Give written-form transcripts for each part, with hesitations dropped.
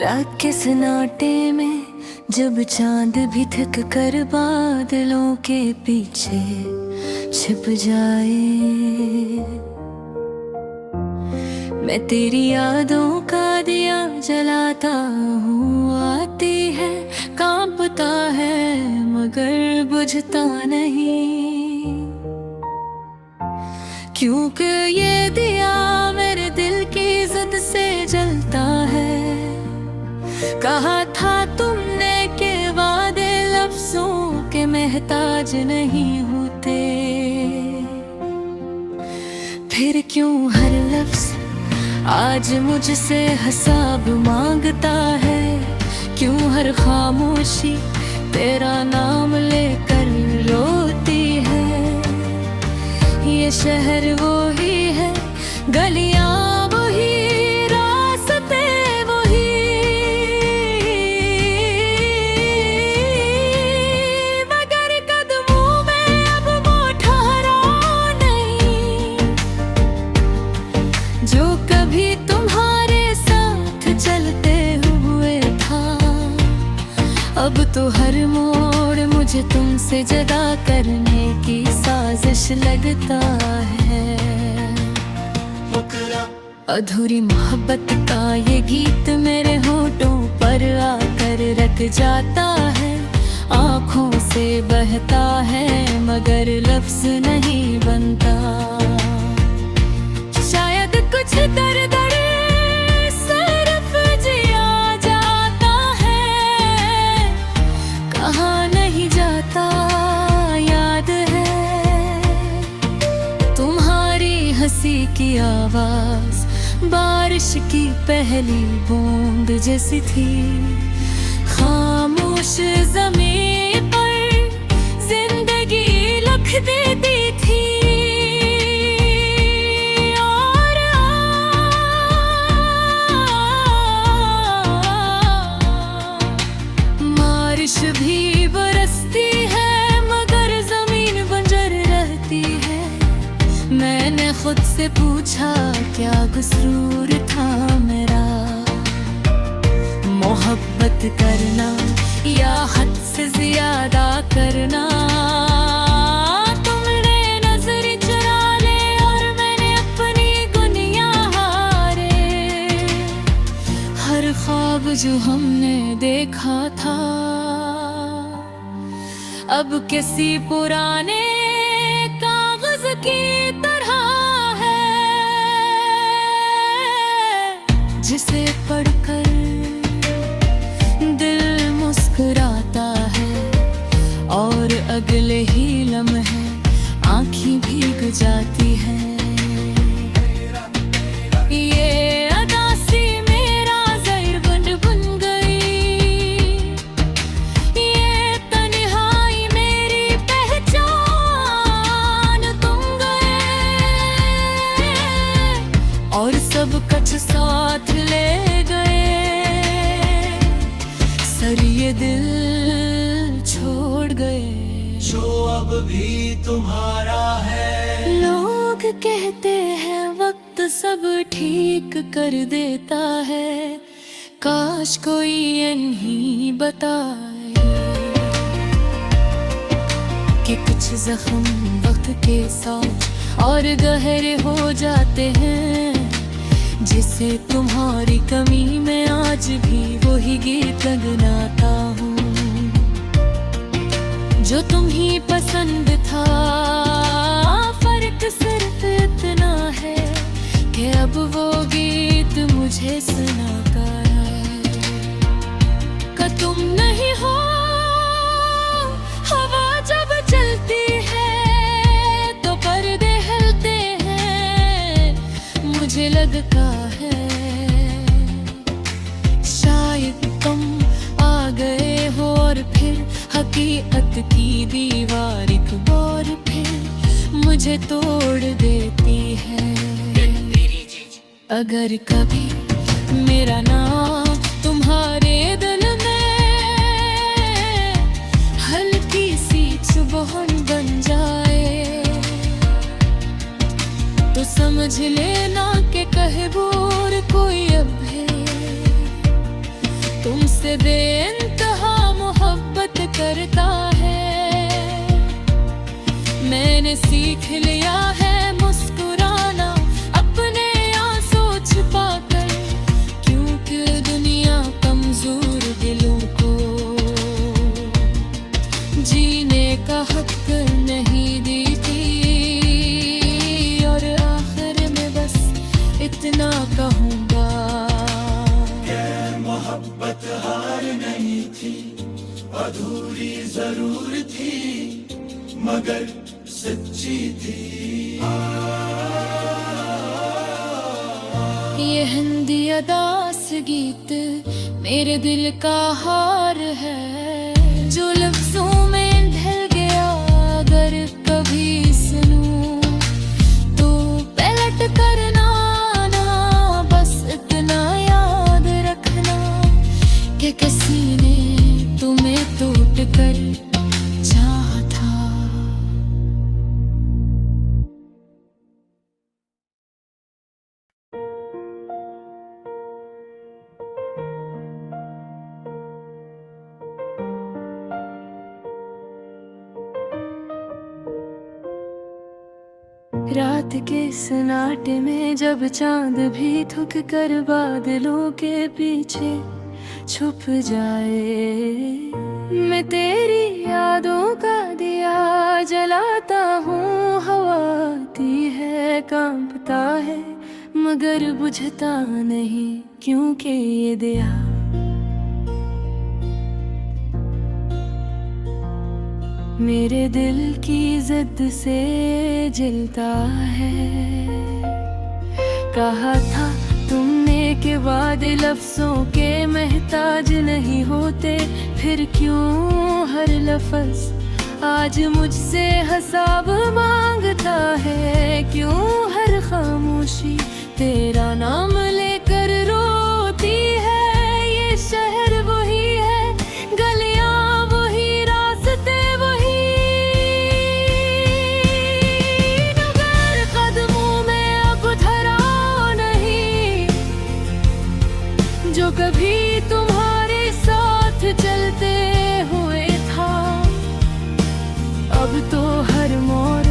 रात के सन्नाटे में जब चांद भी थक कर बादलों के पीछे छिप जाए, मैं तेरी यादों का दिया जलाता हूँ। आती है, कांपता है, मगर बुझता नहीं, क्योंकि ये दिया मेरे दिल की जिद से जलता है। कहा था तुमने के वादे लफ्जों के महताज नहीं होते, फिर क्यों हर लफ्ज आज मुझसे हिसाब मांगता है? क्यों हर खामोशी तेरा नाम लेकर रोती है? ये शहर वो ही है, गलियां वही, रास्ते वही, मगर कदमों में अब वो ठहराव नहीं जो कभी तुम्हारे साथ चलते हुए था। अब तो हर मोड़ मुझे तुमसे जुदा करने की साजिश लगता है। अधूरी मोहब्बत का ये गीत मेरे होठों पर आकर रख जाता है। आँखों से बहता है मगर लफ्ज नहीं बनता। शायद कुछ दर्द सिर्फ जिया जाता है, कहाँ नहीं जाता याद है। तुम्हारी हंसी की आवाज बारिश की पहली बूंद जैसी थी। खामोश ज़मीं पर जिंदगी लिख देती थी। और बारिश भी बरसती है मगर जमीन बंजर रहती है। मैंने खुद से पूछा क्या कसूर था मेरा? मोहब्बत करना या हद से ज्यादा करना? तुमने नजर चुरा ले और मैंने अपनी गुनिया हारे। हर ख्वाब जो हमने देखा था अब किसी पुराने कागज की तरह है, जिसे पढ़कर दिल मुस्कुराता है और अगले ही लम्हे आँखें भीग जाती हैं। ये अदासी मेरा ज़हर बन गई, ये तन्हाई मेरी पहचान तुम गए और सब कुछ साथ ले गए। सर ये दिल छोड़ गए जो अब भी तुम्हारा है। लोग कहते हैं वक्त सब ठीक कर देता है, काश कोई यही बताए कि कुछ जख्म वक्त के साथ और गहरे हो जाते हैं। जिसे तुम्हारी कमी में आज भी वही गीत गुनगुनाता हूँ जो तुम्हीं पसंद था। फर्क सिर्फ इतना है कि अब वो गीत मुझे सुनाता है। कि तुम नहीं हो, हवा जब चलती है तो पर्दे हिलते हैं। मुझे लगता है शायद तुम आ गए हो और फिर हकीकत की दीवार एक बार फिर मुझे तोड़ देती है। अगर कभी मेरा नाम तुम्हारे दिल में हल्की सी चुभन बन जाए तो समझ लेना कि कहबूर कोई अब है। मुझसे बेइंतहा मोहब्बत करता है। मैंने सीख लिया है मुस्कुराना अपने आंसू छिपाकर, क्योंकि दुनिया कमजोर दिलों को जीने का हक नहीं दी थी। और आखिर में बस इतना कहूँगा, मोहब्बत हार नहीं थी, अधूरी जरूर थी, मगर सच्ची थी। ये हिंदी अदास गीत मेरे दिल का हार है, जो लफ्जों में ढल गया अगर कभी सुनूं तो पलट करना ना, बस इतना याद रखना कि किसी ने तुम्हें टूट कर चाहा था। रात के सन्नाटे में जब चांद भी थुक कर बादलों के पीछे छुप जाए, मैं तेरी यादों का दिया जलाता हूँ। हवा आती है कांपता है मगर बुझता नहीं, क्योंकि ये दिया मेरे दिल की जिद से जलता है। कहा था तुमने कि वादे लफ्जों के महताज नहीं होते, फिर क्यों हर लफ्ज आज मुझसे हिसाब मांगता है। क्यों हर खामोशी तेरा नाम लेकर रोती है। ये शहर वही है, गलियां वही, रास्ते वही, मगर कदमों में अब धरा नहीं जो कभी तुम्हारे साथ चलते हुए था। अब तो हर मोड़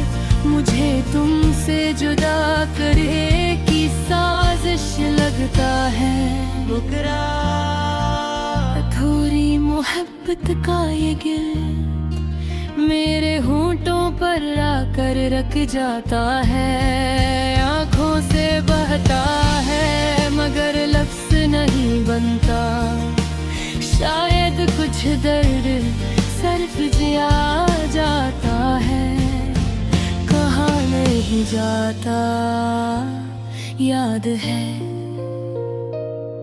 मुझे तुमसे जुदा करे की साजिश लगता है। मुकरा थोड़ी मोहब्बत का ये गिल मेरे होंठों पर आकर रख जाता है। आंखों से बहता है मगर लफ्ज नहीं बनता। शायद कुछ दर्द सर्फ जिया जाता है, कहा नहीं जाता। याद है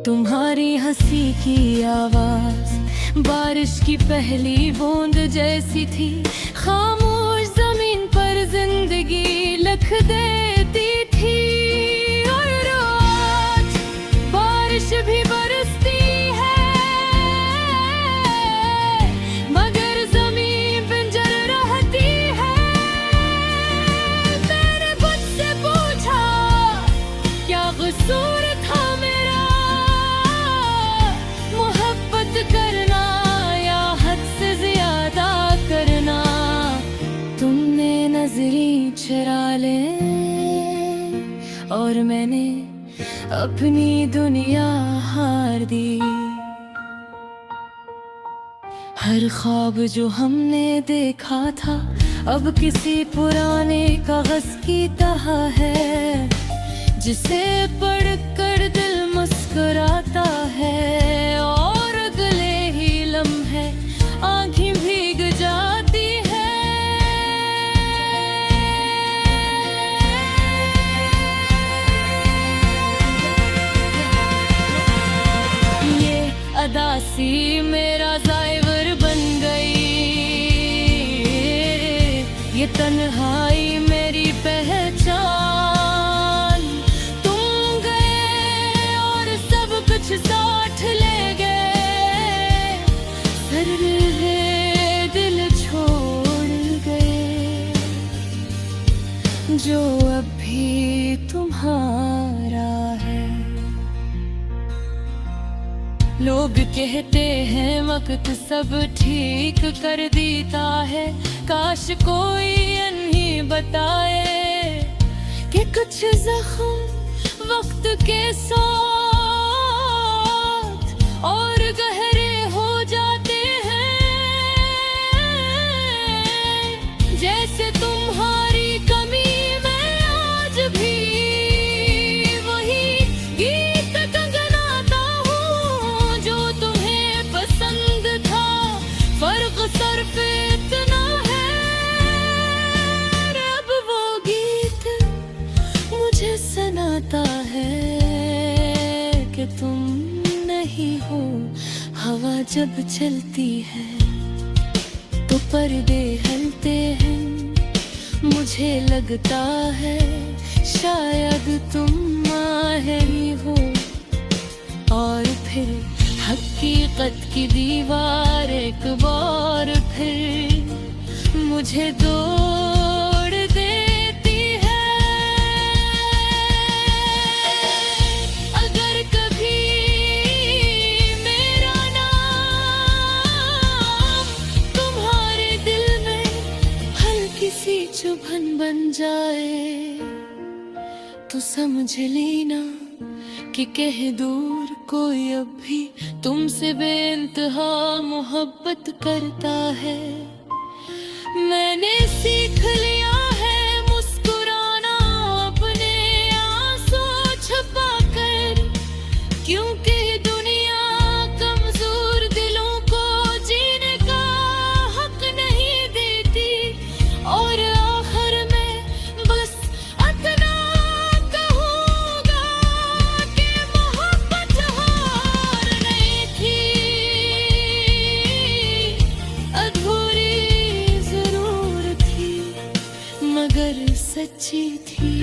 तुम्हारी हंसी की आवाज, बारिश की पहली बूंद जैसी थी। खामोश जमीन पर जिंदगी लिख देती थी। और आज बारिश भी बरसती है मगर जमीन बंजर रहती है। मैंने खुद से पूछा क्या कसूर था मेरा, मोहब्बत करना या हद से ज्यादा करना। तुमने नजरी चुरा ले और मैंने अपनी दुनिया हार दी। हर ख्वाब जो हमने देखा था अब किसी पुराने कागज की तरह है, जिसे पढ़कर दिल मुस्कुराता है। और अगले ही लम्हे आँखें भीग जाती है। ये अदासी मेरा ज़ाइवर बन गई, ये तन्हाई मेरी पहचान। तुम गए और सब कुछ साथ ले गए, सर रहे दिल छोड़ गए जो अब भी तुम्हारा है। लोग कहते हैं वक्त सब ठीक कर देता है, काश कोई नहीं बताए कि कुछ जख्म वक्त के साथ और गहरे हो जाते हैं। जैसे तुम्हारी कमी मैं आज भी वही गीत गुनगुनाता हूँ जो तुम्हें पसंद था, फर्क सिर्फ इतना है अब वो गीत मुझे सुनाता है कि तुम नहीं हो। हवा जब चलती है तो पर्दे हिलते हैं, मुझे लगता है शायद तुम आए ही हो। और फिर हकीकत की दीवार एक बार फिर मुझे दौड़ देती है। अगर कभी मेरा नाम तुम्हारे दिल में हल्की सी चुभन बन जाए तो समझ लेना कि कह दूर कोई अब भी तुमसे बेइंतहा मोहब्बत करता है। मैंने सीख लिया है मुस्कुराना अपने आंसू छुपाकर, क्योंकि दुनिया कमजोर दिलों को जीने का हक नहीं देती। और आखिर में बस इतना कहूँगा कि मोहब्बत हार नहीं थी, अधूरी जरूर थी मगर सच्ची थी।